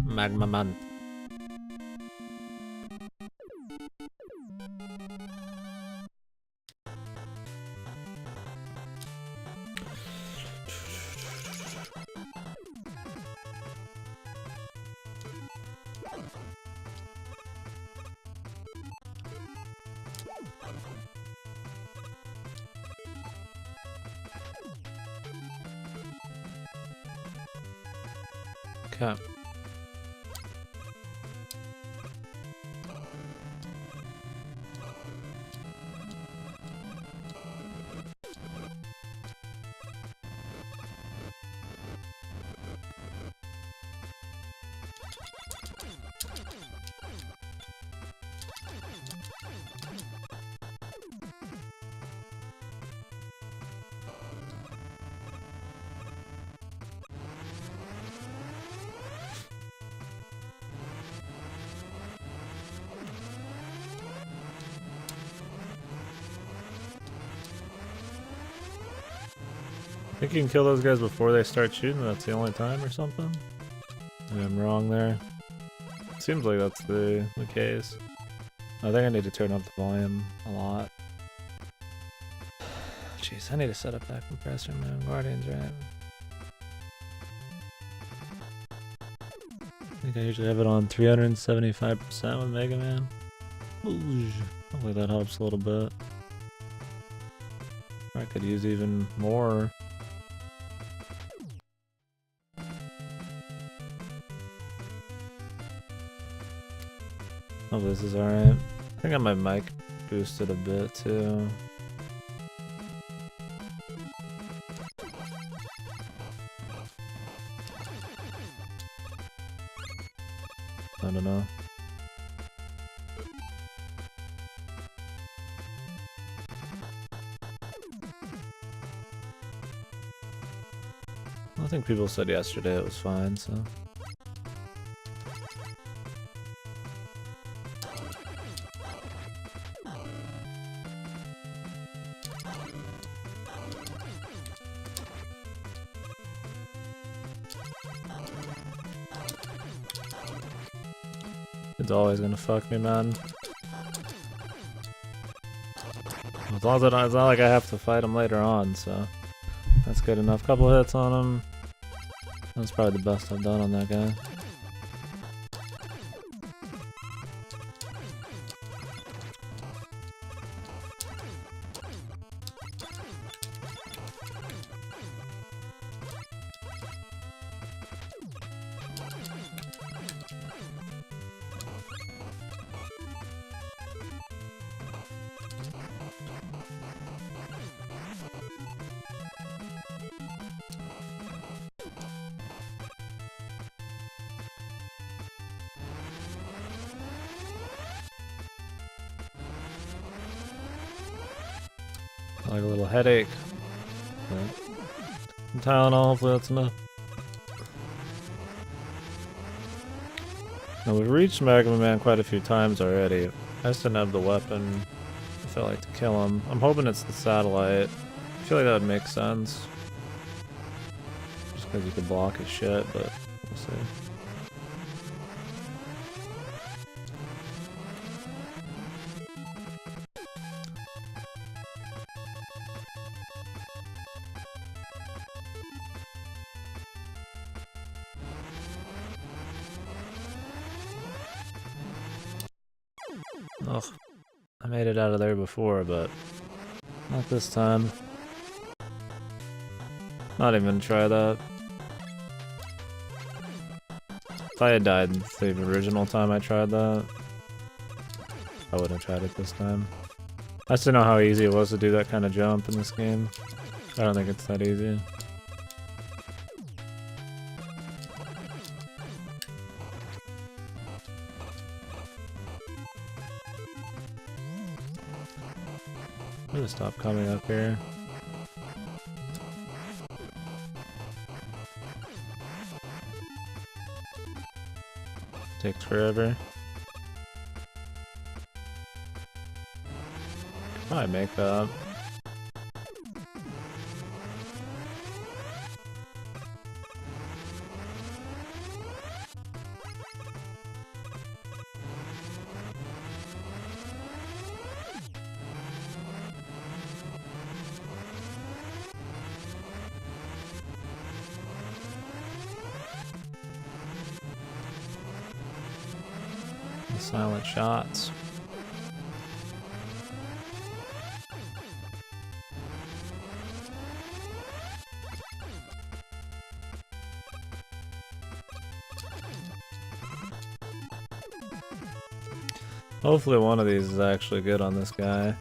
Magma man. Okay. I think you can kill those guys before they start shooting, that's the only time or something? Maybe I'm wrong there. Seems like that's the case. I think I need to turn up the volume a lot. Jeez, I need to set up that compressor, man. Guardians, right? I think I usually have it on 375% with Mega Man. Ooh, hopefully that helps a little bit. I could use even more. Oh, this is alright. I think I might mic boost it a bit too. I don't know. I think people said yesterday it was fine, so. It's always gonna fuck me, man. As long as it's not like I have to fight him later on, so that's good enough. Couple hits on him. That's probably the best I've done on that guy. Like a little headache. Some Tylenol, hopefully that's enough. Now we've reached Magma Man quite a few times already. I just didn't have the weapon. I felt like to kill him. I'm hoping it's the satellite. I feel like that would make sense. Just because you could block his shit, but we'll see. Ugh, I made it out of there before, but not this time. Not even gonna try that. If I had died the original time I tried that, I wouldn't have tried it this time. I just didn't know how easy it was to do that kind of jump in this game. I don't think it's that easy. I'm gonna stop coming up here. Takes forever. Probably make that. The silent shots. Hopefully one of these is actually good on this guy.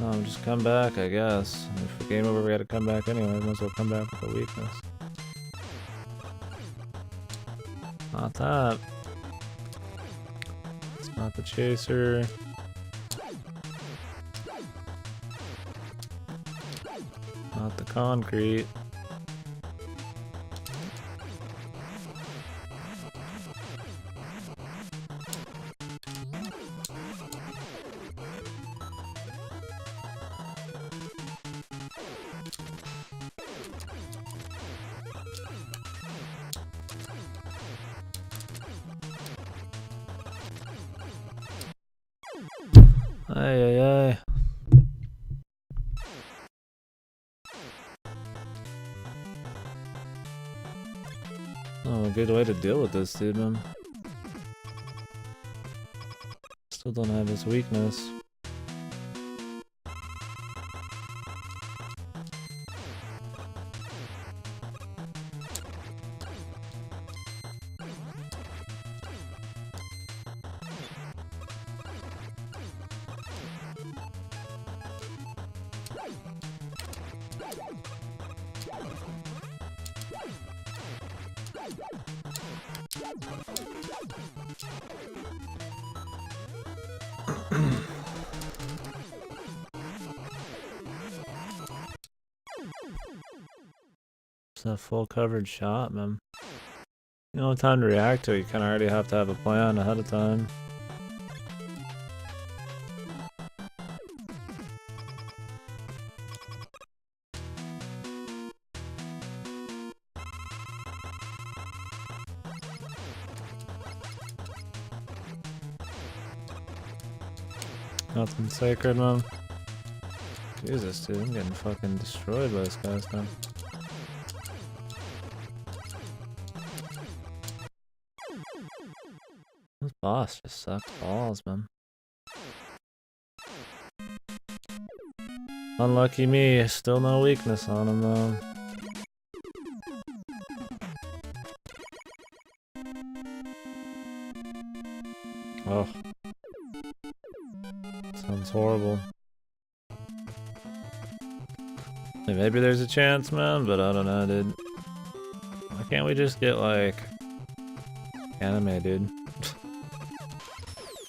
No, just come back, I guess. If the game over, we gotta come back anyway. Might as well come back with a weakness. Not that. It's not the chaser. Not the concrete. Ay, ay, ay. Oh, a good way to deal with this dude, man. Still don't have his weakness. It's a full coverage shot, man. You don't have time to react to it, you kinda already have to have a plan ahead of time. Nothing sacred, man. Jesus, dude, I'm getting fucking destroyed by this guy's now. This boss just sucks balls, man. Unlucky me, still no weakness on him though. Oh. Sounds horrible. Maybe there's a chance, man, but I don't know, dude. Why can't we just get, like, anime, dude?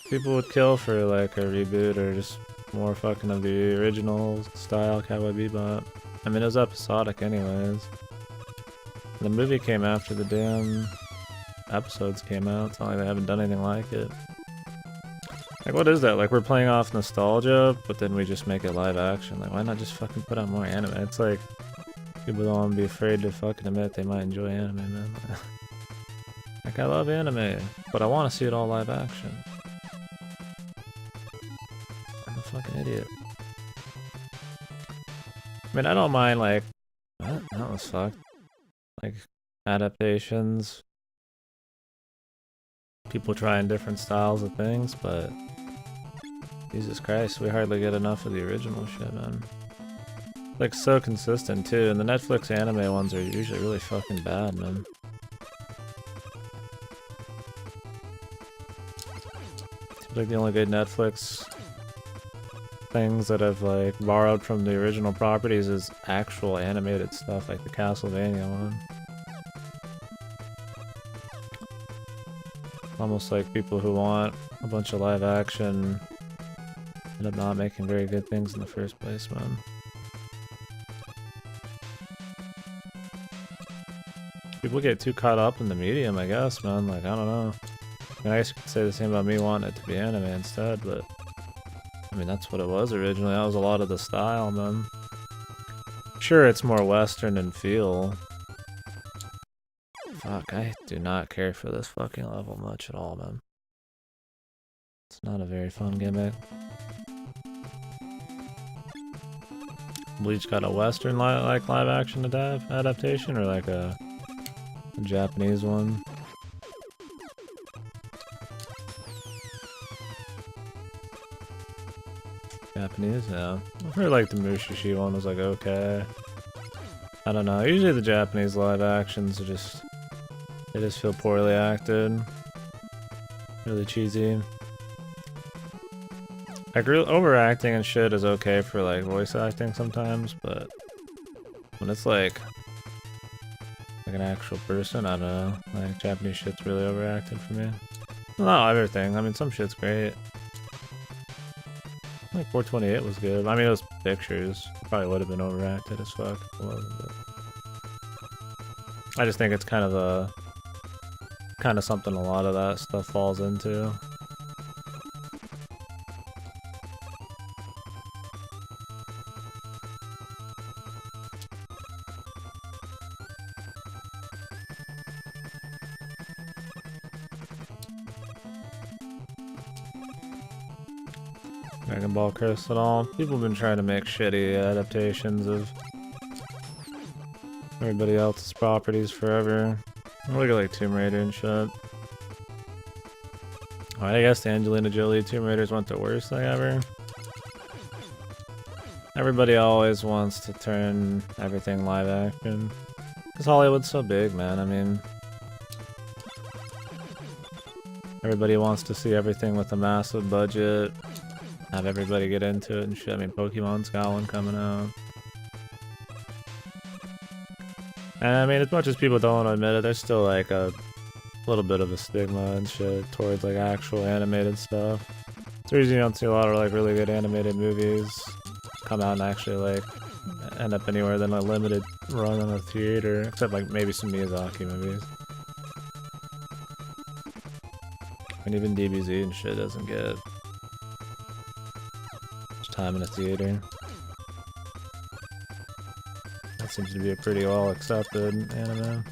People would kill for, like, a reboot or just more fucking of the original style Cowboy Bebop. I mean, it was episodic anyways. The movie came after the damn episodes came out. It's not like they haven't done anything like it. Like, what is that? Like, we're playing off nostalgia, but then we just make it live action. Like, why not just fucking put out more anime? It's like, people don't want to be afraid to fucking admit they might enjoy anime, man. Like, I love anime, but I want to see it all live action. I'm a fucking idiot. I mean, I don't mind, like, what? That was fucked. Like, adaptations. People trying different styles of things, but Jesus Christ, we hardly get enough of the original shit, man. Like, so consistent, too, and the Netflix anime ones are usually really fucking bad, man. Seems like the only good Netflix things that have, like, borrowed from the original properties is actual animated stuff, like the Castlevania one. Almost like people who want a bunch of live action end up not making very good things in the first place, man. People get too caught up in the medium, I guess, man. Like, I don't know. I mean, I guess you could say the same about me wanting it to be anime instead, but I mean, that's what it was originally. That was a lot of the style, man. Sure, it's more Western in feel. Fuck, I do not care for this fucking level much at all, man. It's not a very fun gimmick. Bleach got a Western like live action adaptation, or like a The Japanese one. Japanese, yeah. I've heard like the Mushishi one was like okay. I don't know. Usually the Japanese live actions are just they just feel poorly acted. Really cheesy. Like overacting and shit is okay for like voice acting sometimes, but when it's like an actual person, I don't know. Like Japanese shit's really overacted for me. Well, not everything. I mean, some shit's great. Like 428 was good. I mean, it was pictures. It probably would have been overacted as fuck if it wasn't, but I just think it's kind of something a lot of that stuff falls into. Dragon Ball Crystal. All people have been trying to make shitty adaptations of everybody else's properties forever. Look at like Tomb Raider and shit. I guess the Angelina Jolie Tomb Raiders went the worst thing ever. Everybody always wants to turn everything live action. Because Hollywood's so big, man. I mean, everybody wants to see everything with a massive budget. Have everybody get into it and shit. I mean, Pokemon's got one coming out. And I mean, as much as people don't want to admit it, there's still like a little bit of a stigma and shit towards like actual animated stuff. It's the reason you don't see a lot of like really good animated movies come out and actually like end up anywhere than a limited run in a theater, except like maybe some Miyazaki movies. And even DBZ and shit doesn't get much time in a theater. That seems to be a pretty well accepted anime.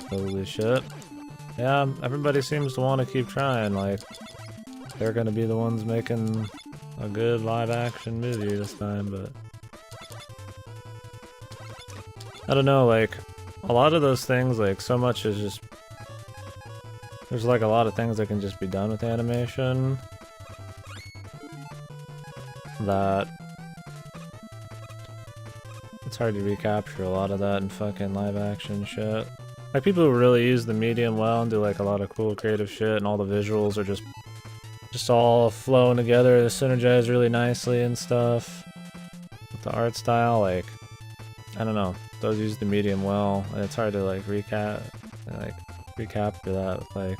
Holy shit. Yeah, everybody seems to want to keep trying, like, they're gonna be the ones making a good live action movie this time, but I don't know, like, a lot of those things, like, so much is just, there's like a lot of things that can just be done with animation that it's hard to recapture a lot of that in fucking live action shit. Like, people who really use the medium well and do like a lot of cool creative shit, and all the visuals are just all flowing together, they synergize really nicely and stuff. With the art style, like, I don't know, those use the medium well, and it's hard to like recapture that with like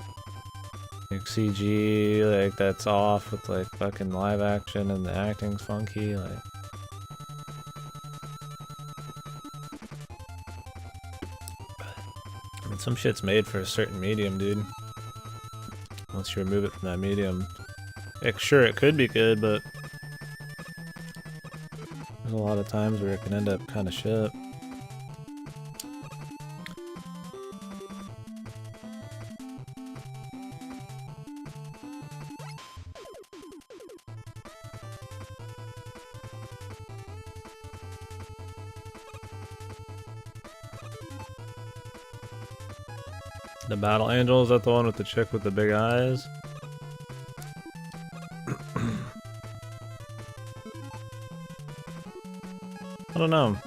CG, like that's off with like fucking live action and the acting's funky, like. I mean, some shit's made for a certain medium, dude. Once you remove it from that medium, sure, it could be good, but there's a lot of times where it can end up kind of shit. The Battle Angel, is that the one with the chick with the big eyes? I don't know.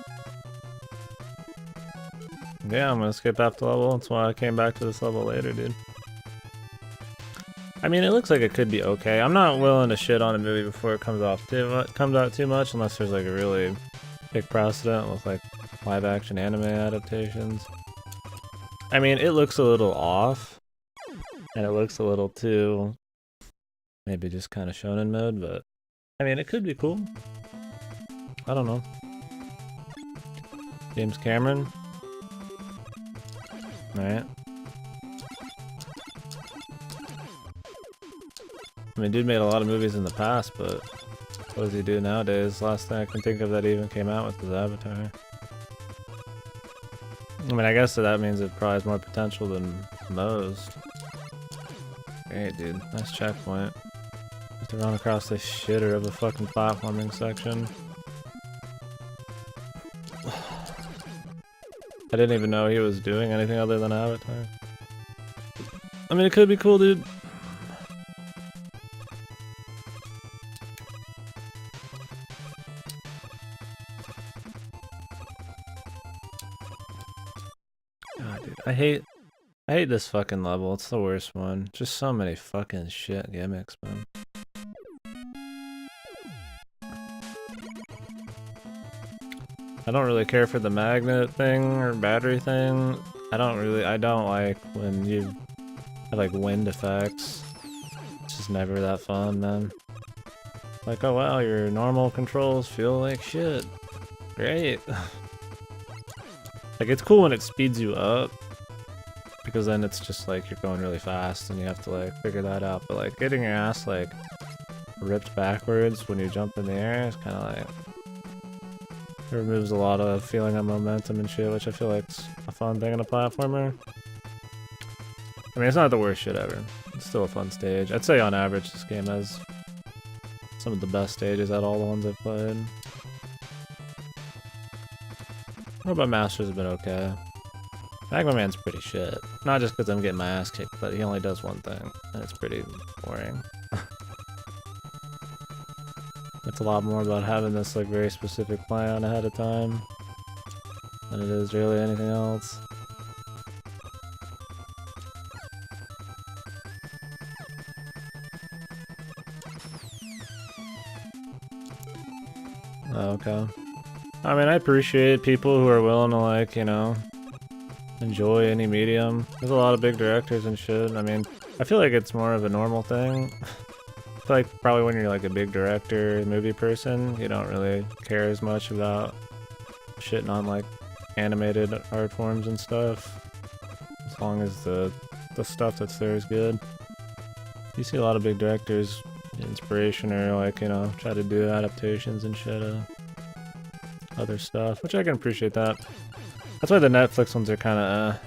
Yeah, I'm gonna skip after level. That's why I came back to this level later, dude. I mean, it looks like it could be okay. I'm not willing to shit on a movie before it comes out too much, unless there's like a really big precedent with like live action anime adaptations. I mean, it looks a little off, and it looks a little too, maybe just kind of shonen mode, but I mean, it could be cool. I don't know. James Cameron. Alright. I mean, dude made a lot of movies in the past, but what does he do nowadays? Last thing I can think of that even came out with was Avatar. I mean, I guess that means it probably has more potential than most. Great, dude. Nice checkpoint. Have to run across this shitter of a fucking platforming section. I didn't even know he was doing anything other than Avatar. I mean, it could be cool, dude. God, dude, I hate this fucking level. It's the worst one. Just so many fucking shit gimmicks, man. I don't really care for the magnet thing or battery thing. I don't like when you have like wind effects. It's just never that fun, man. Like, oh wow, your normal controls feel like shit. Great. Like, it's cool when it speeds you up, because then it's just like you're going really fast and you have to like figure that out. But like getting your ass like ripped backwards when you jump in the air is kind of like, it removes a lot of feeling of momentum and shit, which I feel like's a fun thing in a platformer. I mean, it's not the worst shit ever. It's still a fun stage. I'd say on average this game has some of the best stages out of all the ones I've played. Robot Master's have been okay. Magma Man's pretty shit. Not just because I'm getting my ass kicked, but he only does one thing, and it's pretty boring. It's a lot more about having this like very specific plan ahead of time than it is really anything else. Oh, okay. I mean, I appreciate people who are willing to like, you know, enjoy any medium. There's a lot of big directors and shit. I mean, I feel like it's more of a normal thing. I feel like probably when you're like a big director, movie person, you don't really care as much about shitting on like animated art forms and stuff. As long as the stuff that's there is good. You see a lot of big directors, inspiration or like, you know, try to do adaptations and shit of other stuff, which I can appreciate that. That's why the Netflix ones are kind of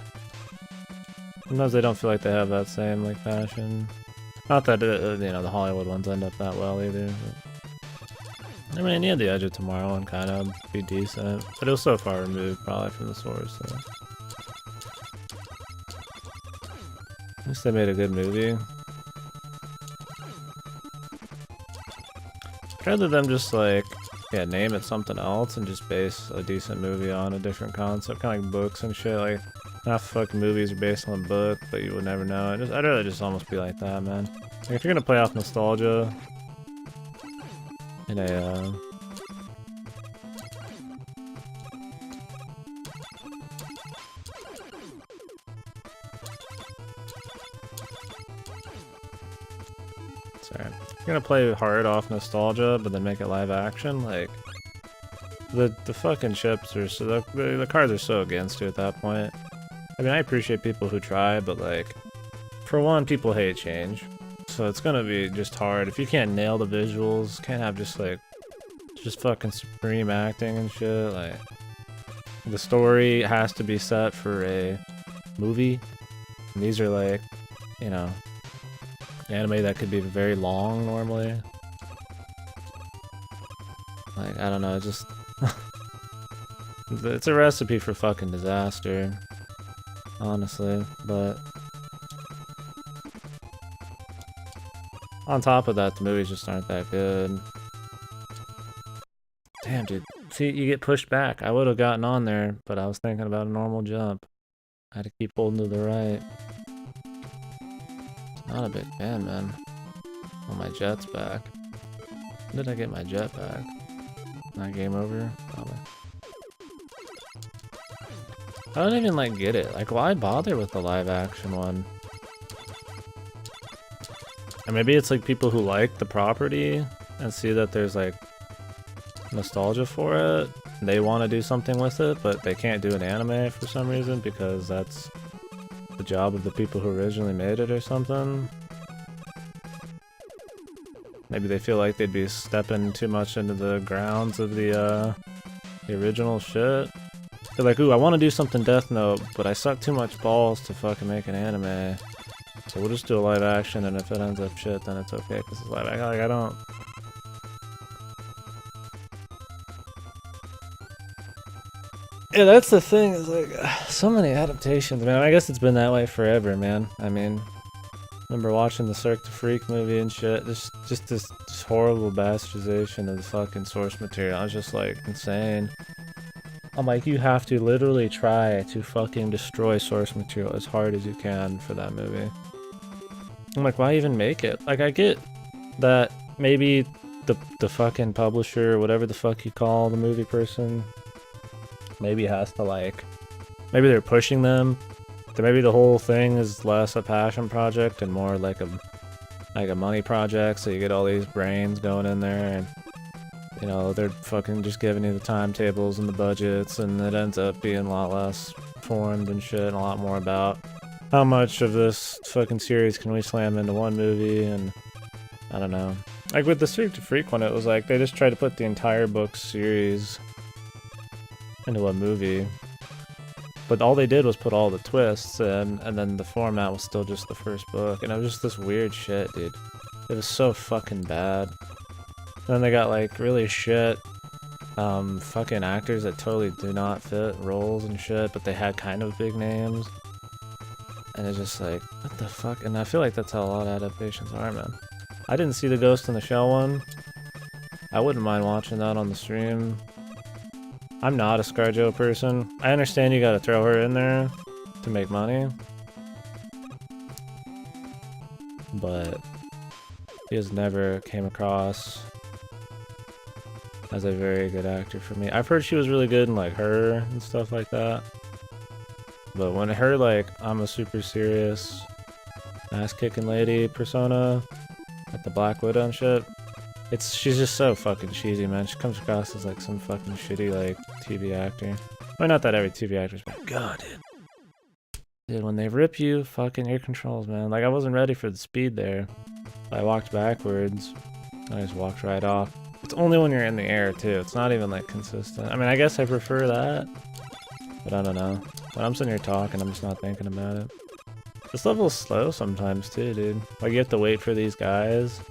sometimes they don't feel like they have that same like passion. Not that you know, the Hollywood ones end up that well either. But, I mean, yeah, The Edge of Tomorrow and kind of be decent, but it was so far removed probably from the source. So. At least they made a good movie. I'd rather them just like, yeah, name it something else and just base a decent movie on a different concept, kind of like books and shit. Like, half fucking movies are based on a book, but you would never know. I'd rather just almost be like that, man. Like, if you're gonna play off nostalgia in a sorry. If you're gonna play hard off nostalgia, but then make it live action, like, the fucking chips are so, the cards are so against you at that point. I mean, I appreciate people who try, but like, for one, people hate change. So it's gonna be just hard. If you can't nail the visuals, can't have just like, just fucking supreme acting and shit, like, the story has to be set for a movie. And these are like, you know, anime that could be very long normally. Like, I don't know, just... it's a recipe for fucking disaster. Honestly, but... on top of that, the movies just aren't that good. Damn, dude. See, you get pushed back. I would have gotten on there, but I was thinking about a normal jump. I had to keep holding to the right. Not a big fan, man. Oh, my jet's back. When did I get my jet back? Not game over? Probably. I don't even, like, get it. Like, why bother with the live action one? And maybe it's, like, people who like the property and see that there's, like, nostalgia for it. And they want to do something with it, but they can't do an anime for some reason because that's the job of the people who originally made it or something. Maybe they feel like they'd be stepping too much into the grounds of the original shit. They're like, ooh, I want to do something Death Note, but I suck too much balls to fucking make an anime. So we'll just do a live action, and if it ends up shit, then it's okay, because it's live action. Like, I don't... Yeah, that's the thing. Is like so many adaptations, man. I guess it's been that way forever, man. I mean, remember watching the Cirque du Freak movie and shit. Just this horrible bastardization of the fucking source material. I was just like insane. I'm like, you have to literally try to fucking destroy source material as hard as you can for that movie. I'm like, why even make it? Like, I get that maybe the fucking publisher, whatever the fuck you call the movie person, maybe has to like, maybe they're pushing them. Maybe the whole thing is less a passion project and more like a money project. So you get all these brains going in there, and you know they're fucking just giving you the timetables and the budgets, and it ends up being a lot less formed and shit, and a lot more about how much of this fucking series can we slam into one movie. And I don't know. Like with the Cirque du Freak one, it was like they just tried to put the entire book series into a movie. But all they did was put all the twists in, and then the format was still just the first book. And it was just this weird shit, dude. It was so fucking bad. And then they got like really shit fucking actors that totally do not fit roles and shit, but they had kind of big names. And it's just like, what the fuck? And I feel like that's how a lot of adaptations are, man. I didn't see the Ghost in the Shell one. I wouldn't mind watching that on the stream. I'm not a ScarJo person. I understand you gotta throw her in there to make money. But she has never came across as a very good actor for me. I've heard she was really good in like Her and stuff like that. But when her like, I'm a super serious ass-kicking lady persona, like the Black Widow and shit, she's just so fucking cheesy, man. She comes across as like some fucking shitty like TV actor. Well, not that every TV actor's bad. God, dude, when they rip you, fucking ear controls, man. Like I wasn't ready for the speed there. I walked backwards. I just walked right off. It's only when you're in the air too. It's not even like consistent. I mean, I guess I prefer that, but I don't know. When I'm sitting here talking, I'm just not thinking about it. This level's slow sometimes too, dude. Like you have to wait for these guys.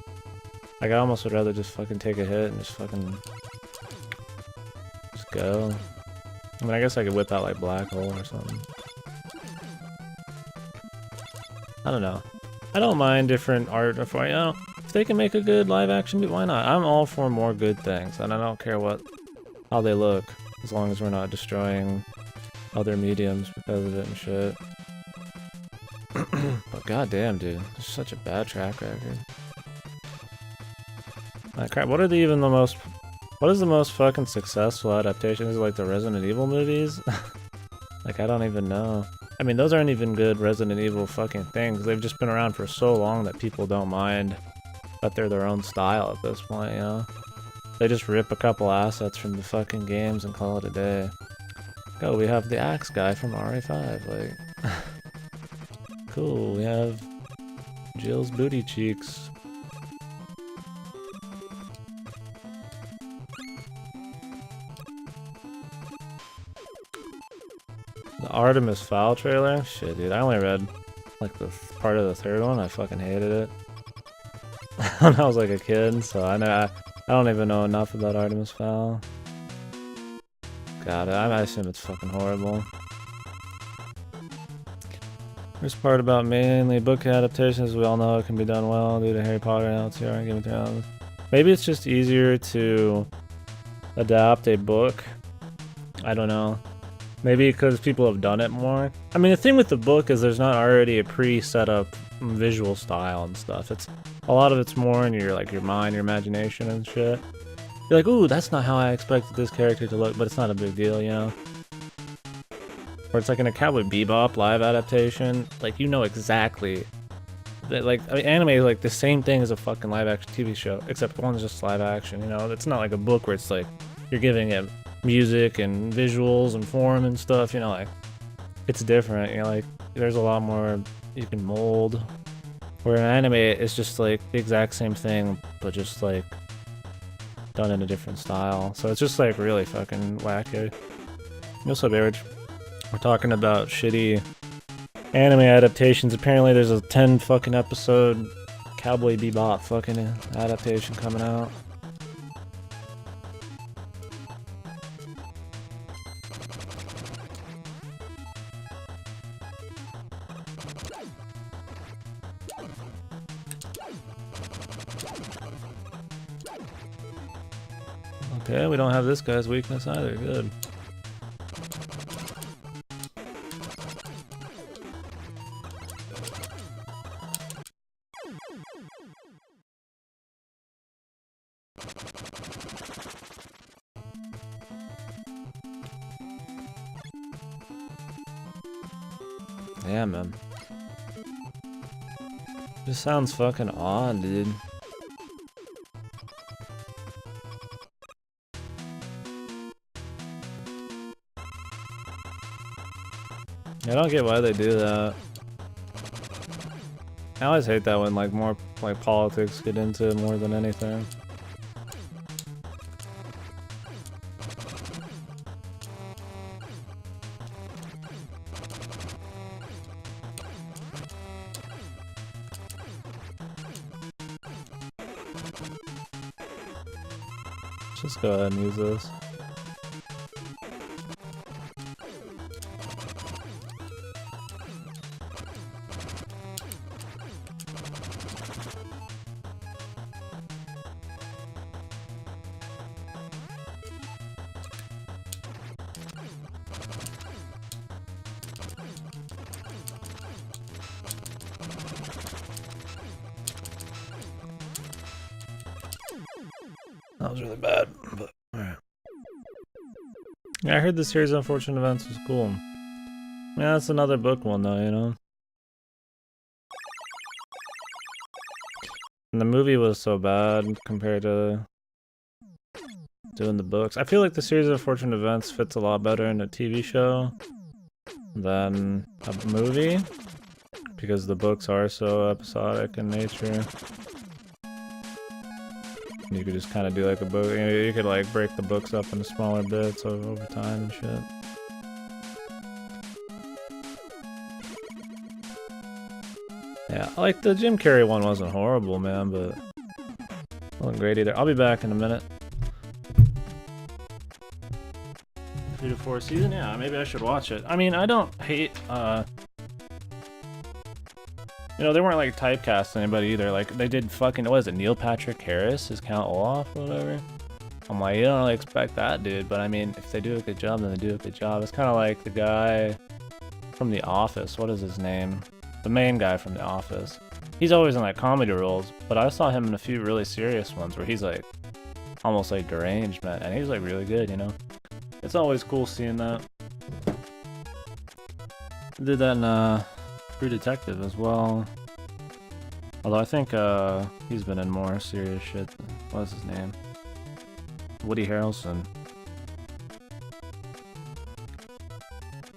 Like, I almost would rather just fucking take a hit and just fucking just go. I mean, I guess I could whip out like Black Hole or something. I don't know. I don't mind different art if you know, if they can make a good live action, why not? I'm all for more good things, and I don't care how they look, as long as we're not destroying other mediums because of it and shit. But goddamn, dude, it's such a bad track record. Crap, what is the most fucking successful adaptation? Is it like the Resident Evil movies? Like, I don't even know. I mean, those aren't even good Resident Evil fucking things. They've just been around for so long that people don't mind that they're their own style at this point, you know? They just rip a couple assets from the fucking games and call it a day. Oh, we have the axe guy from RA5, like... Cool, we have Jill's booty cheeks. The Artemis Fowl trailer? Shit, dude, I only read like the part of the third one. I fucking hated it. When I was like a kid, so I don't even know enough about Artemis Fowl. God, I assume it's fucking horrible. First part about mainly book adaptations, we all know it can be done well due to Harry Potter and LTR and Game of Thrones. Maybe it's just easier to adapt a book. I don't know. Maybe because people have done it more. I mean, the thing with the book is there's not already a pre-set up visual style and stuff. A lot of it's more in your mind, your imagination and shit. You're like, ooh, that's not how I expected this character to look, but it's not a big deal, you know? Or it's like in a Cowboy Bebop live adaptation, like you know exactly that, like, I mean, anime is like the same thing as a fucking live action TV show, except one's just live action, you know? It's not like a book where it's like you're giving it music and visuals and form and stuff, you know, like it's different, you know, like there's a lot more you can mold. Where in anime, it's just like the exact same thing, but just like done in a different style. So it's just like really fucking wacky. What's up, Average? We're talking about shitty anime adaptations. Apparently there's a 10 fucking episode Cowboy Bebop fucking adaptation coming out. Okay, we don't have this guy's weakness either. Good. Yeah, man. This sounds fucking odd, dude. I don't get why they do that. I always hate that when like more like politics get into it more than anything. Just go ahead and use this. That was really bad, but alright. Yeah, I heard the series of Unfortunate Events was cool. Yeah, that's another book one though, you know? And the movie was so bad compared to doing the books. I feel like the series of Unfortunate Events fits a lot better in a TV show than a movie, because the books are so episodic in nature. You could just kind of do like a book. You could like break the books up into smaller bits over time and shit. Yeah, like the Jim Carrey one wasn't horrible, man, but wasn't great either. I'll be back in a minute. 3 to 4 season? Yeah, maybe I should watch it. I mean, I don't hate, you know, they weren't like typecasting anybody either. Like, they did fucking, what is it, Neil Patrick Harris is Count Olaf or whatever? I'm like, you don't really expect that, dude. But I mean, if they do a good job, then they do a good job. It's kind of like the guy from The Office. What is his name? The main guy from The Office. He's always in like comedy roles, but I saw him in a few really serious ones where he's like almost like deranged, man. And he's like really good, you know? It's always cool seeing that. Did that in True Detective as well. Although I think he's been in more serious shit. What's his name? Woody Harrelson.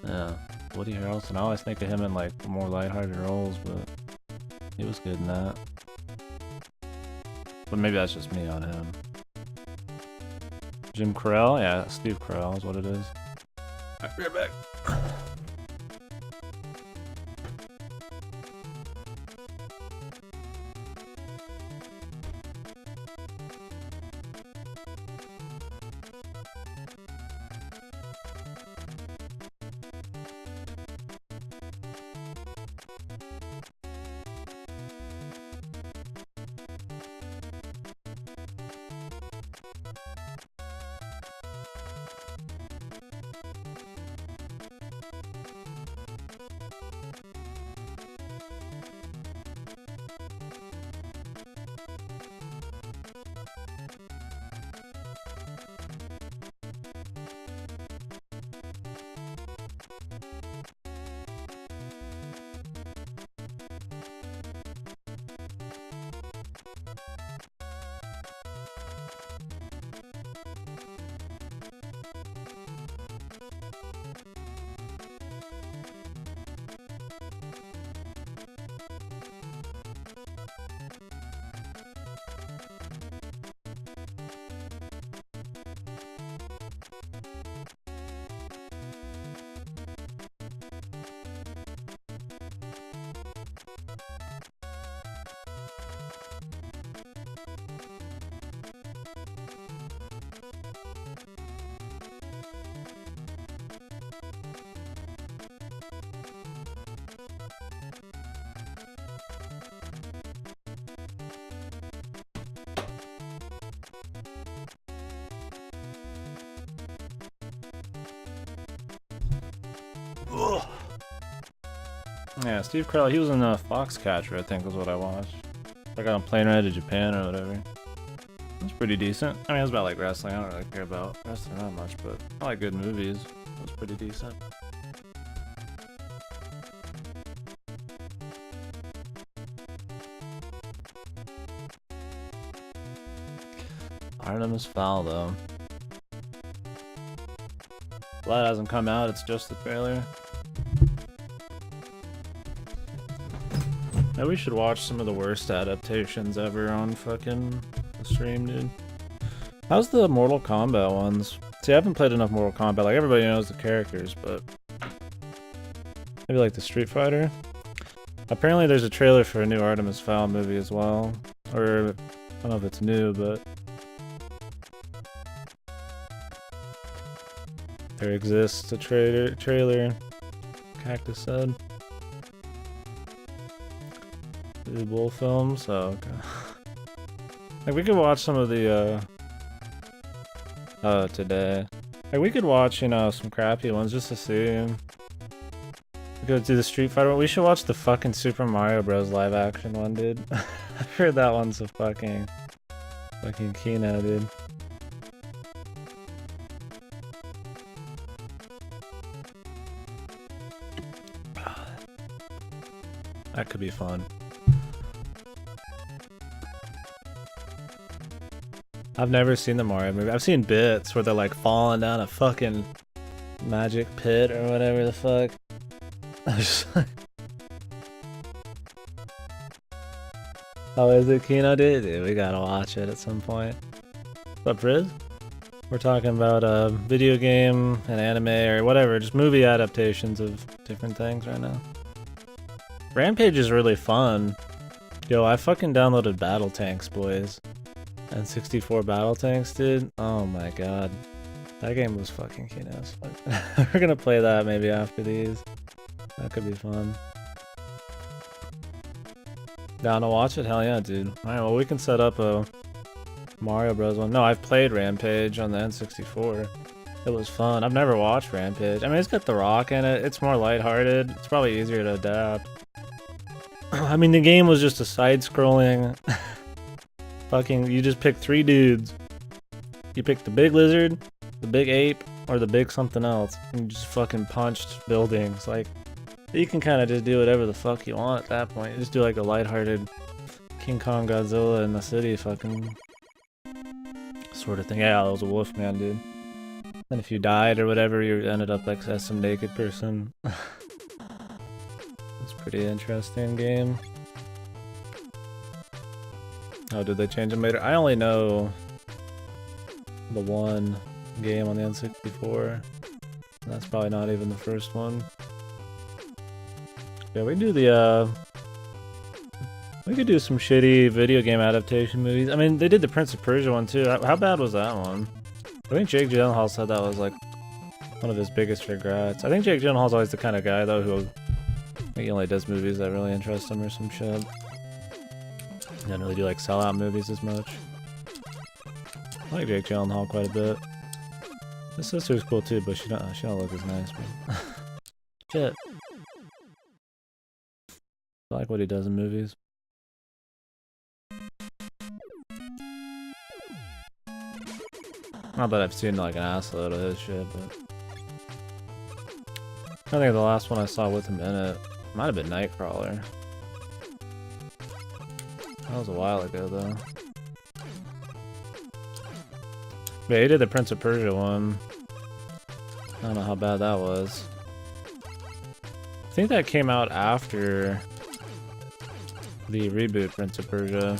Yeah, Woody Harrelson. I always think of him in like more lighthearted roles, but he was good in that. But maybe that's just me on him. Jim Carell? Yeah, Steve Carell is what it is. Alright, be right back. Yeah, Steve Carell, he was in Foxcatcher, I think was what I watched. Like on a plane ride to Japan or whatever. It's pretty decent. I mean, it's about like wrestling. I don't really care about wrestling that much, but I like good movies. It was pretty decent. Artemis Fowl, though. Glad it hasn't come out, it's just the trailer. Yeah, we should watch some of the worst adaptations ever on fucking the stream, dude. How's the Mortal Kombat ones? See, I haven't played enough Mortal Kombat. Like, everybody knows the characters, but... maybe like the Street Fighter? Apparently there's a trailer for a new Artemis Fowl movie as well. Or, I don't know if it's new, but... there exists a trailer. Cactus said. The Bull films? Oh, okay. Like, we could watch some of the, today. Like, we could watch, you know, some crappy ones just to see. We could do the Street Fighter one. We should watch the fucking Super Mario Bros. Live action one, dude. I've heard that one's a fucking Kino, dude. That could be fun. I've never seen the Mario movie. I've seen bits where they're like falling down a fucking magic pit or whatever the fuck. I was just like... oh, is it Kino, dude? Dude, we gotta watch it at some point. What, Briz? We're talking about video game and anime or whatever, just movie adaptations of different things right now. Rampage is really fun. Yo, I fucking downloaded Battle Tanks, boys. And 64 Battle Tanks, dude. Oh my god. That game was fucking Kino's. We're gonna play that maybe after these. That could be fun. Down to watch it? Hell yeah, dude. Alright, well we can set up a Mario Bros. One. No, I've played Rampage on the N64. It was fun. I've never watched Rampage. I mean, it's got The Rock in it. It's more lighthearted. It's probably easier to adapt. I mean, the game was just a side-scrolling... fucking, you just pick 3 dudes. You pick the big lizard, the big ape, or the big something else. And you just fucking punched buildings. Like, you can kind of just do whatever the fuck you want at that point. You just do like a lighthearted King Kong Godzilla in the city fucking sort of thing. Yeah, that was a Wolfman, dude. And if you died or whatever, you ended up like as some naked person. It's a pretty interesting game. Oh, did they change them later? I only know the one game on the N64. That's probably not even the first one. Yeah, we can do the, we could do some shitty video game adaptation movies. I mean, they did the Prince of Persia one too. How bad was that one? I think Jake Gyllenhaal said that was like one of his biggest regrets. I think Jake Gyllenhaal's always the kind of guy though who he only does movies that really interest him or some shit. He doesn't really do like sellout movies as much. I like Jake Gyllenhaal quite a bit. His sister's cool too, but she don't look as nice, man. Shit. I like what he does in movies. Not that I've seen like an assload of his shit, but I think the last one I saw with him in it might have been Nightcrawler. That was a while ago though. Yeah, he did the Prince of Persia one. I don't know how bad that was. I think that came out after the reboot Prince of Persia.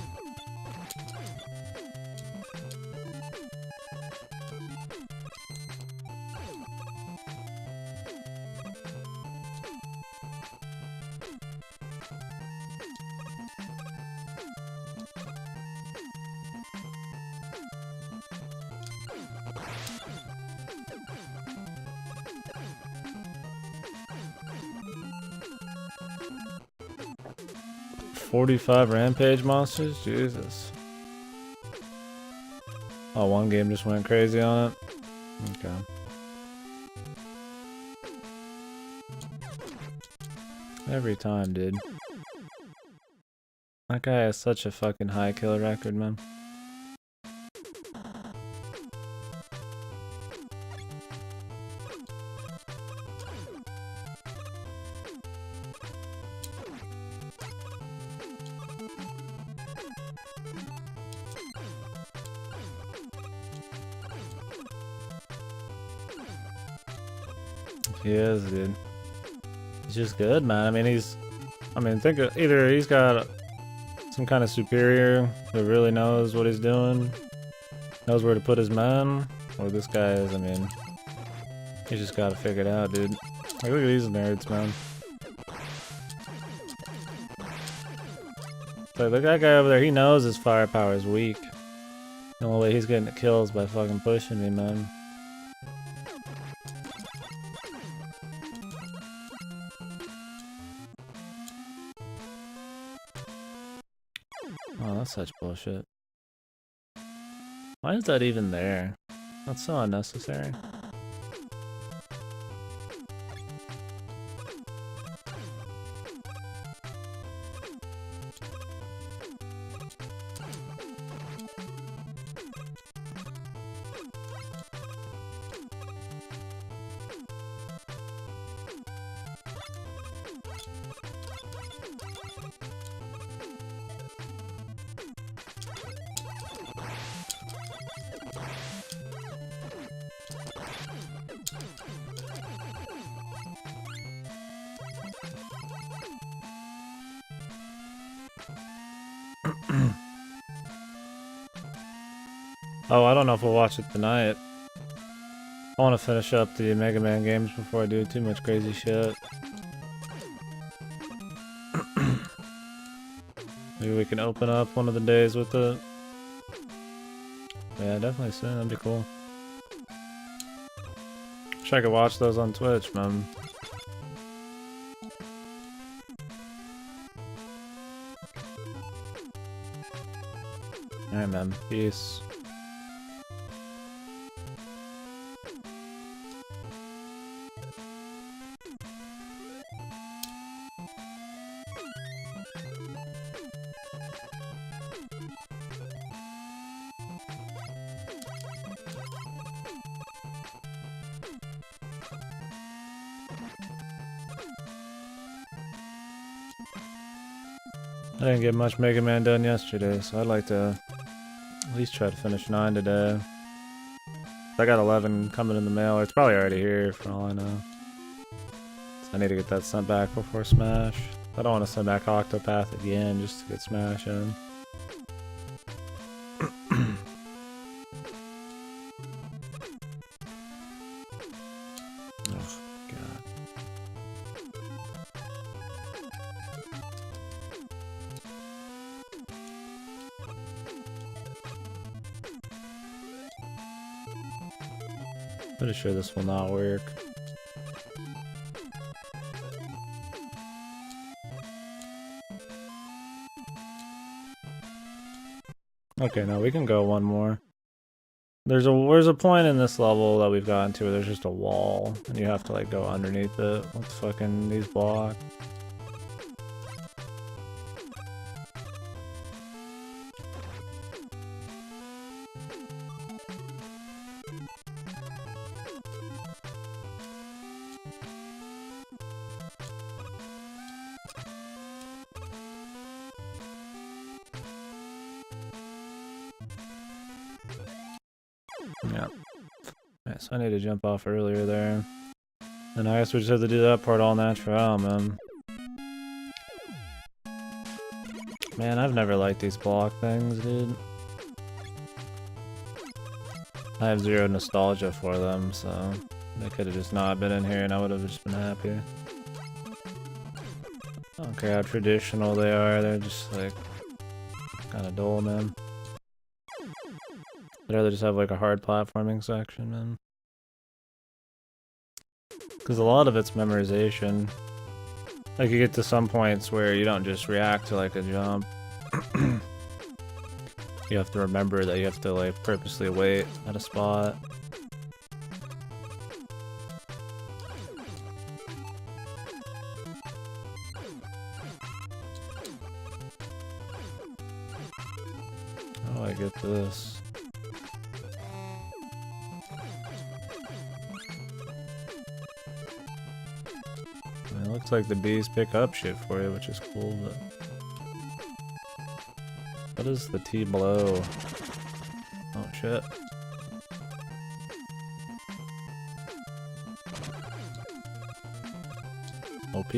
$45 Rampage monsters? Jesus. Oh, one game just went crazy on it? Okay. Every time, dude. That guy has such a fucking high kill record, man. He is, dude. He's just good, man. I mean, think of either he's got some kind of superior that really knows what he's doing, knows where to put his men, or this guy is, I mean, he's just gotta figure it out, dude. Like, look at these nerds, man. Like, look at that guy over there, he knows his firepower is weak. The only way he's getting the kills by fucking pushing me, man. Oh, that's such bullshit. Why is that even there? That's so unnecessary. Oh, I don't know if we'll watch it tonight. I want to finish up the Mega Man games before I do too much crazy shit. Maybe we can open up one of the days with it. Yeah, definitely soon. That'd be cool. Wish I could watch those on Twitch, man. Alright, man. Peace. I didn't get much Mega Man done yesterday, so I'd like to at least try to finish 9 today. I got 11 coming in the mail. It's probably already here, for all I know. So I need to get that sent back before Smash. I don't want to send back Octopath again just to get Smash in. Pretty sure this will not work. Okay, now we can go one more. There's a point in this level that we've gotten to where there's just a wall, and you have to like go underneath it with fucking these blocks. Yeah. Alright, so I need to jump off earlier there. And I guess we just have to do that part all natural, man. Man, I've never liked these block things, dude. I have zero nostalgia for them, so they could have just not been in here and I would have just been happy. I don't care how traditional they are, they're just like kinda dull, man. I'd rather just have like a hard platforming section, man. Because a lot of it's memorization. Like you get to some points where you don't just react to like a jump. You have to remember that you have to like purposely wait at a spot. with this. I mean, it looks like the bees pick up shit for you, which is cool, but... What is the T below? Oh shit. OP.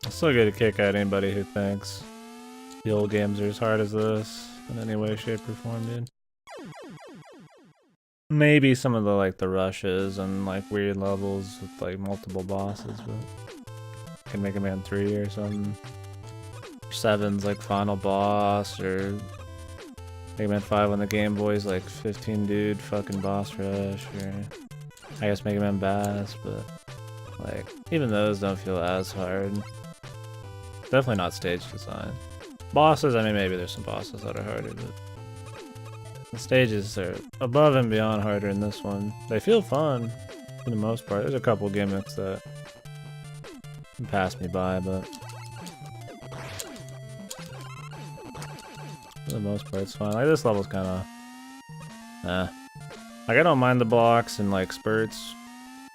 I still get a kick out of anybody who thinks the old games are as hard as this in any way, shape, or form, dude. Maybe some of the like the rushes and like weird levels with like multiple bosses, but can Mega Man 3 or something. 7's like final boss, or Mega Man 5 on the Game Boy's like 15 dude fucking boss rush, or I guess Mega Man Bass, but like even those don't feel as hard. Definitely not stage design. Bosses, I mean maybe there's some bosses that are harder, but the stages are above and beyond harder in this one. They feel fun for the most part. There's a couple gimmicks that pass me by, but for the most part it's fine. Like this level's kinda like I don't mind the blocks and like spurts.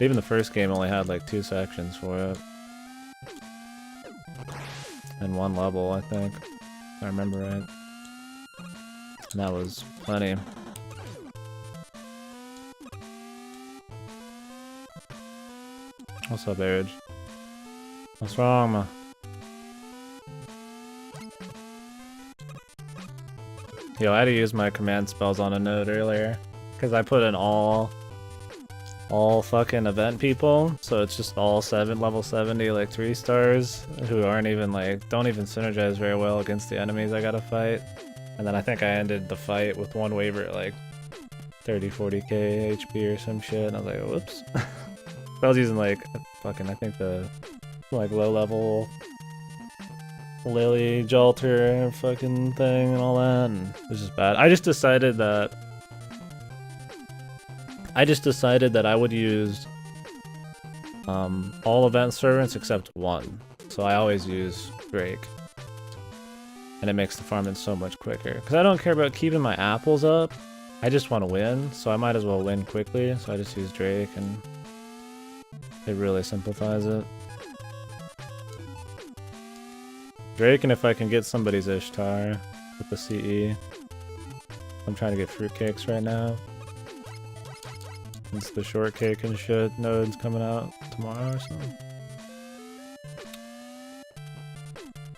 Even the first game only had like 2 sections for it. And 1 level, I think. If I remember right. And that was plenty. What's up, Airage? What's wrong, man? Yo, I had to use my command spells on a node earlier. Because I put in all fucking event people, so it's just all level 70 like 3 stars who aren't even like don't even synergize very well against the enemies I gotta fight. And then I think I ended the fight with one waiver at like 30-40k HP or some shit, and I was like, whoops. I was using like fucking I think the like low level Lily Jalter fucking thing and all that, and it was just bad. I just decided that I would use all event servants except one. So I always use Drake. And it makes the farming so much quicker. Because I don't care about keeping my apples up. I just want to win, so I might as well win quickly. So I just use Drake, and it really simplifies it. Drake, and if I can get somebody's Ishtar with the CE. I'm trying to get fruitcakes right now. It's the shortcake and shit nodes coming out tomorrow or something.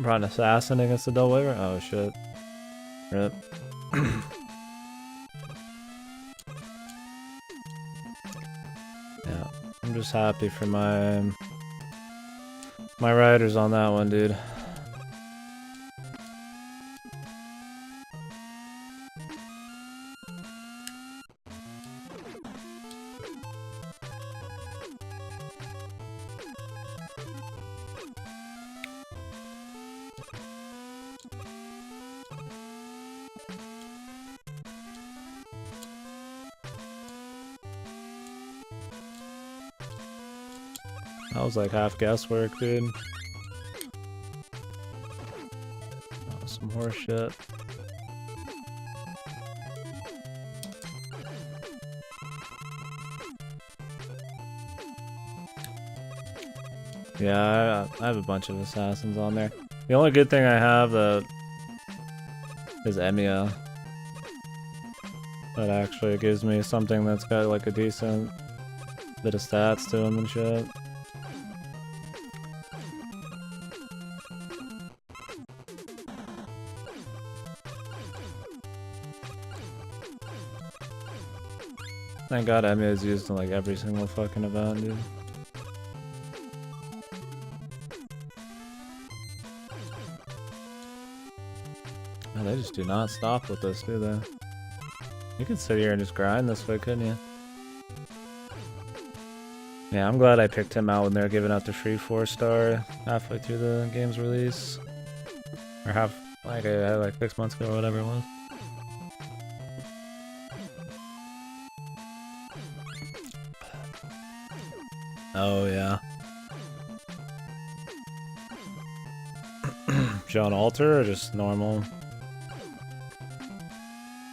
Brought an assassin against the double waiver? Oh shit. Rip. Yeah, I'm just happy for my riders on that one, dude. That was like half guesswork, dude. Oh, some horse shit. Yeah, I have a bunch of assassins on there. The only good thing I have is Emiya. That actually gives me something that's got like a decent bit of stats to him and shit. Thank God Emiya is used in like every single fucking event, dude. Man, they just do not stop with this, do they? You could sit here and just grind this way, couldn't you? Yeah, I'm glad I picked him out when they were giving out the free 4-star halfway through the game's release. Or like 6 months ago or whatever it was. Oh yeah. John Alter or just normal?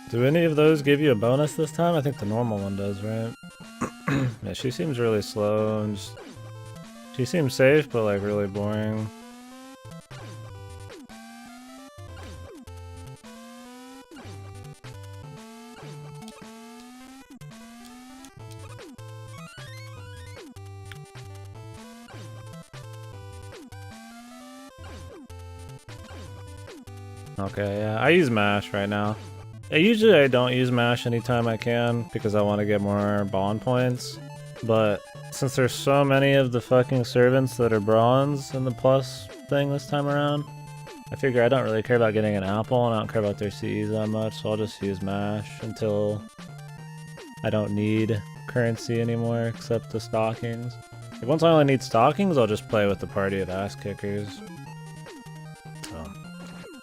Do any of those give you a bonus this time? I think the normal one does, right? Yeah, she seems really slow and just... She seems safe, but like really boring. Okay, yeah, I use MASH right now. Usually I don't use MASH anytime I can because I want to get more bond points, but since there's so many of the fucking servants that are bronze in the plus thing this time around, I figure I don't really care about getting an apple and I don't care about their CEs that much, so I'll just use MASH until I don't need currency anymore except the stockings. Like once I only need stockings, I'll just play with the party of ass kickers. So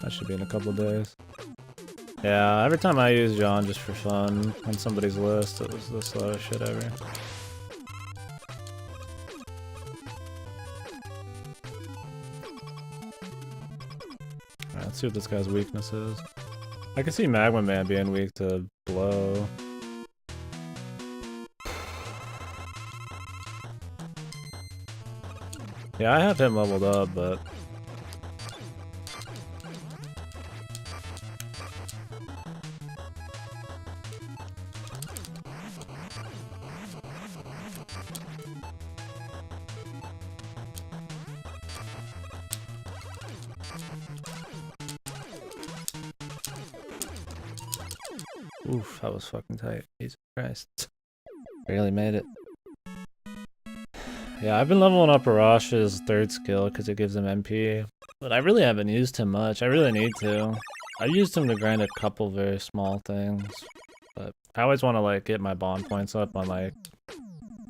that should be in a couple days. Yeah, every time I use John just for fun on somebody's list, it was the slowest shit ever. Alright, let's see what this guy's weakness is. I can see Magma Man being weak to blow. Yeah, I have him leveled up, but... Oof, that was fucking tight. Jesus Christ. Barely made it. Yeah, I've been leveling up Arash's third skill because it gives him MP, but I really haven't used him much. I really need to. I used him to grind a couple very small things, but I always want to like get my bond points up on like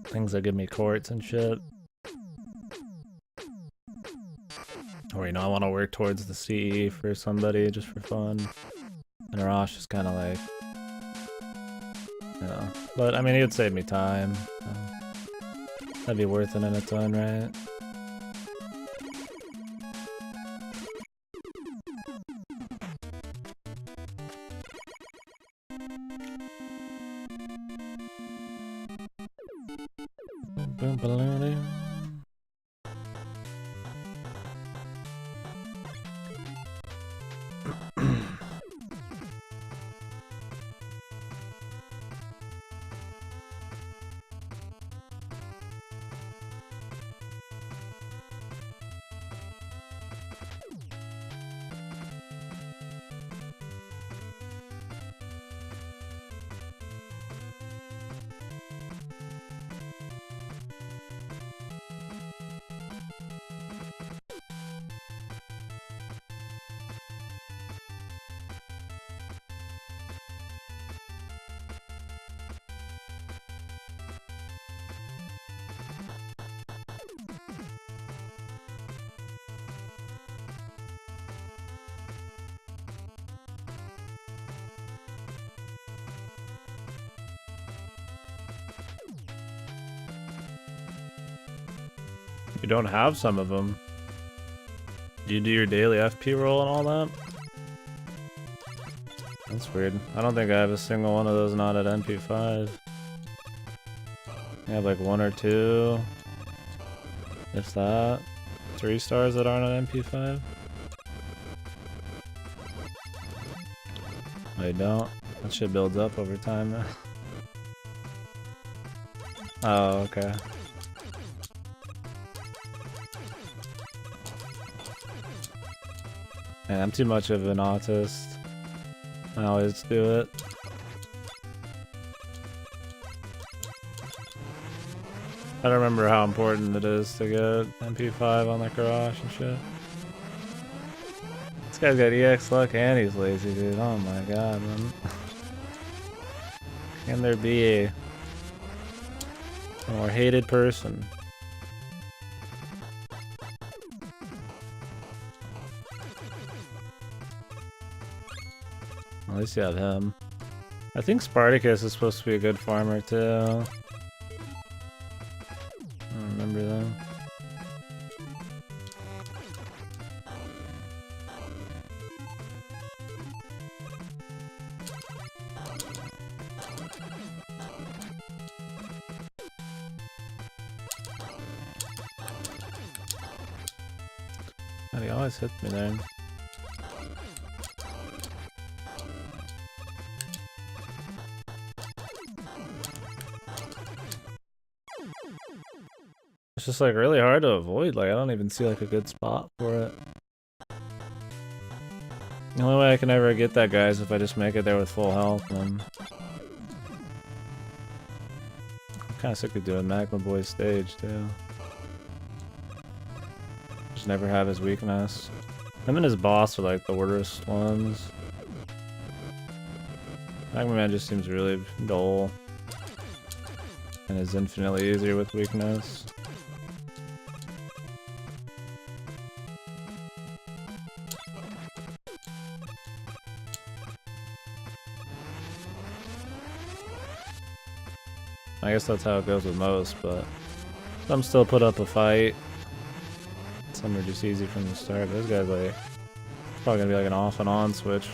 things that give me quartz and shit. Or you know, I want to work towards the CE for somebody just for fun. And Arash is kind of like, you know, but I mean, he would save me time. So. That'd be worth it in its own right. You don't have some of them. Do you do your daily FP roll and all that? That's weird. I don't think I have a single one of those not at NP5. I have like 1 or 2. If that. 3 stars that aren't at NP5. I don't. That shit builds up over time. Oh, okay. Man, I'm too much of an autist. I always do it. I don't remember how important it is to get MP5 on the garage and shit. This guy's got EX luck and he's lazy, dude. Oh my god, man. Can there be a more hated person? At least you have him. I think Spartacus is supposed to be a good farmer too. I don't remember though. God, he always hits me there. It's just like really hard to avoid, like I don't even see like a good spot for it. The only way I can ever get that guy is if I just make it there with full health, and I'm kinda sick of doing Magma Boy's stage too. Just never have his weakness. Him and his boss are like the worst ones. Magma Man just seems really dull. And is infinitely easier with weakness. I guess that's how it goes with most, but some still put up a fight. Some are just easy from the start. This guy's like probably gonna be like an off and on switch.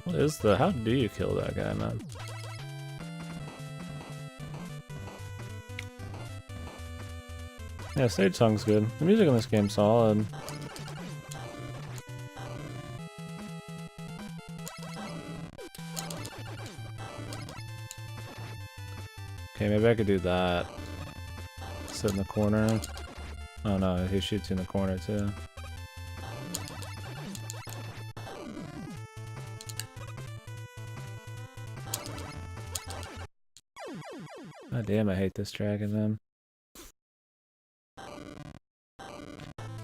What is the? How do you kill that guy, man? Yeah, stage song's good. The music in this game's solid. Okay, maybe I could do that. Sit in the corner. Oh no, he shoots you in the corner too. God damn, I hate this dragon, man.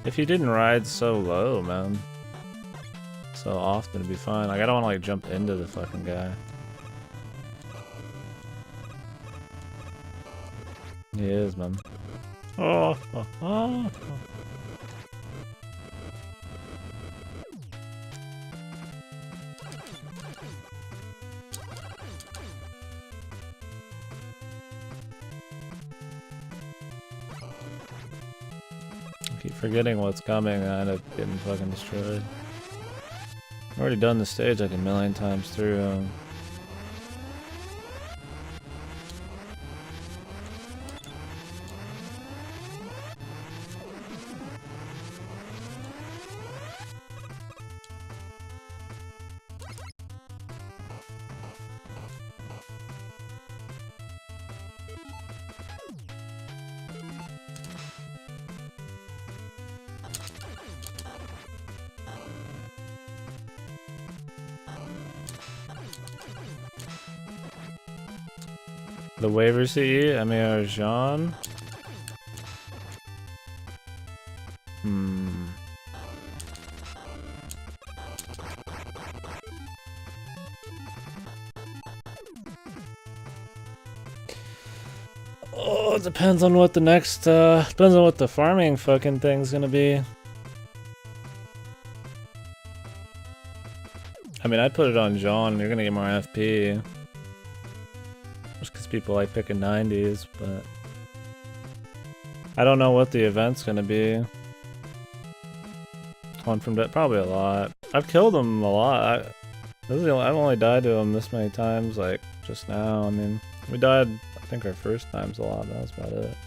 If you didn't ride so low, man, so often, it'd be fine. Like, I don't want to like jump into the fucking guy. He is, man. Oh, oh, oh. I keep forgetting what's coming and I end up getting fucking destroyed. I've already done the stage like a million times through. The waiver CE, Emir Jean. Oh, it depends on what the next, depends on what the farming fucking thing's gonna be. I mean, I'd put it on Jean, you're gonna get more FP. Just because people like picking 90s, but I don't know what the event's gonna be. One from death, probably a lot. I've killed him a lot. I've only died to him this many times, like just now. I mean, we died, I think, our first times a lot. That was about it.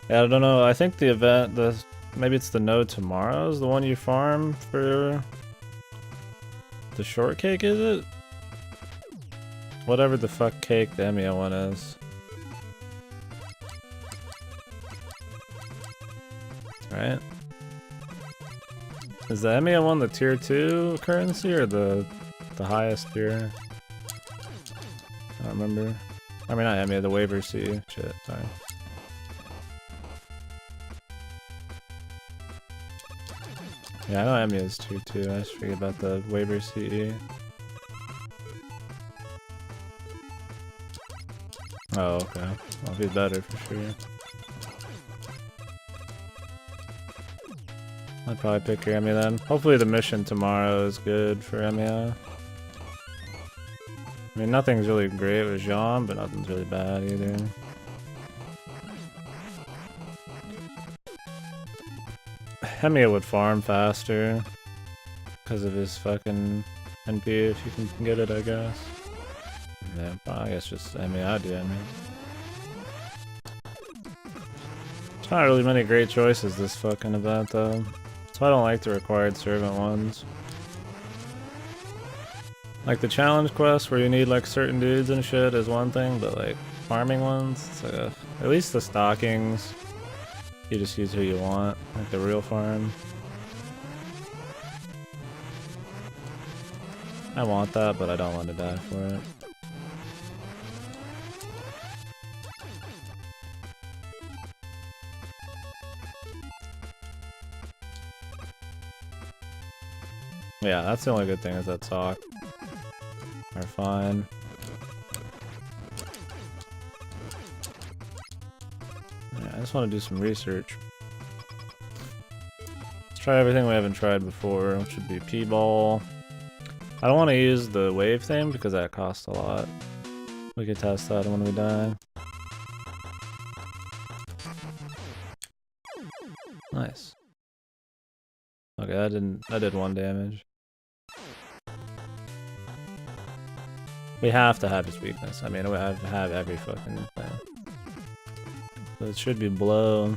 Yeah, I don't know. I think the event, maybe it's the node tomorrow is the one you farm for the shortcake, is it? Whatever the fuck cake the Emia one is. Right? Is the Emia one the tier 2 currency or the highest tier? I don't remember. I mean, not Emia, the waiver C. Shit, sorry. Yeah, I know Emmy is tier 2. I just forget about the waiver CE. Oh, okay. I'll be better for sure. I'd probably pick your Emmy then. Hopefully the mission tomorrow is good for Emmy. I mean, nothing's really great with Jean, but nothing's really bad either. Hemia would farm faster because of his fucking NP if you can get it, I guess. Yeah, I guess just Emmy. I'd do Emmy. There's not really many great choices this fucking event though. So I don't like the required servant ones. Like the challenge quests where you need like certain dudes and shit is one thing, but like farming ones, it's like, at least the stockings, you just use who you want, like the real farm. I want that, but I don't want to die for it. Yeah, that's the only good thing is that sock are fine. Yeah, I just want to do some research. Let's try everything we haven't tried before, which would be P-ball. I don't want to use the wave thing because that costs a lot. We could test that when we die. Nice. Okay, that did 1 damage. We have to have his weakness. I mean, we have to have every fucking thing. So it should be blow.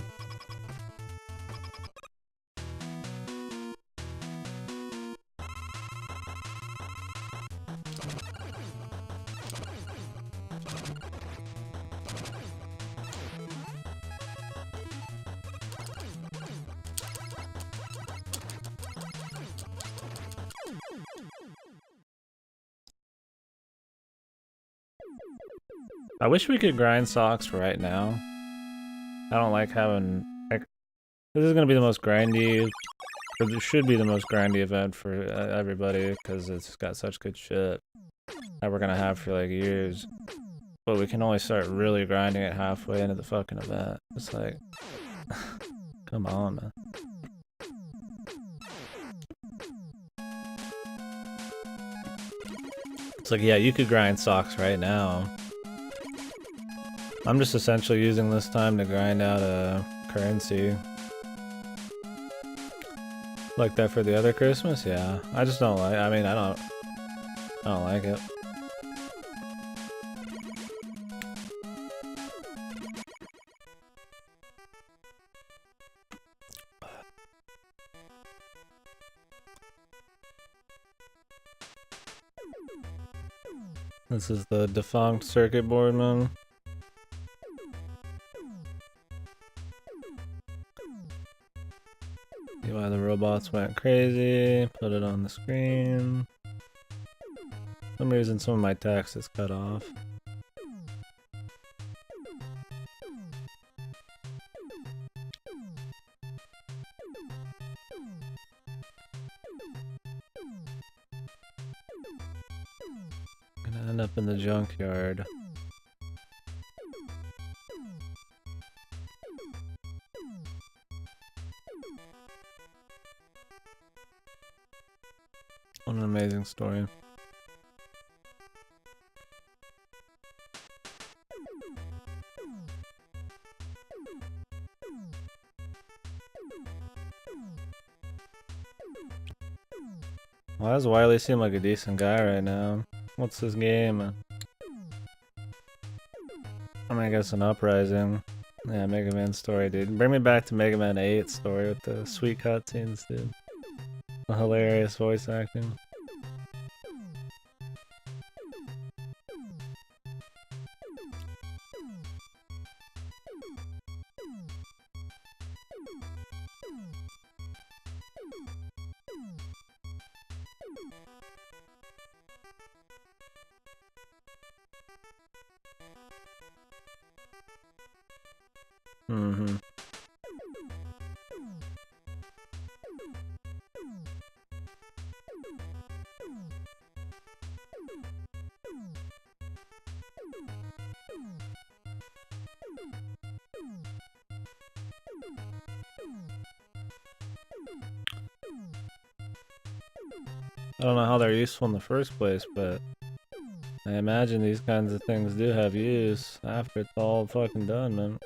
I wish we could grind socks right now. I don't like having... Like, this is gonna be the most grindy... Or this should be the most grindy event for everybody, because it's got such good shit that we're gonna have for like years. But we can only start really grinding it halfway into the fucking event. It's like... Come on, man. It's like, yeah, you could grind socks right now. I'm just essentially using this time to grind out a currency. Like that for the other Christmas? Yeah. I just don't like, I mean, I don't like it. This is the defunct circuit board, man. See why the robots went crazy. Put it on the screen. For some reason, some of my text is cut off. Gonna end up in the junkyard. What an amazing story. Why does Wiley seem like a decent guy right now? What's his game? I mean, I guess an Uprising. Yeah, Mega Man story, dude. Bring me back to Mega Man 8 story with the sweet cutscenes, dude. The hilarious voice acting. Mm-hmm. I don't know how they're useful in the first place, but I imagine these kinds of things do have use after it's all fucking done, man.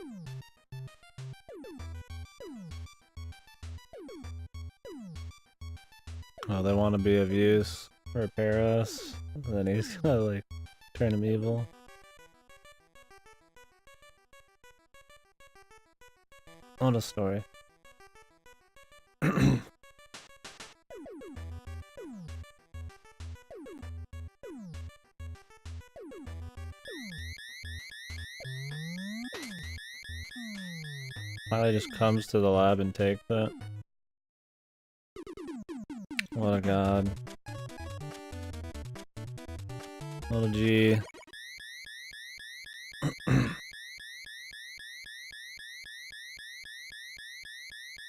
Oh, they want to be of use, repair us, and then he's gonna like turn him evil. What a story. Finally just comes to the lab and takes it. What a god. What a G.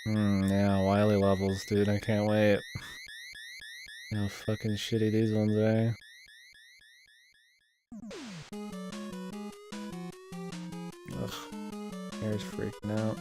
Yeah, Wily levels, dude. I can't wait. How fucking shitty these ones are. Ugh. Hair's freaking out.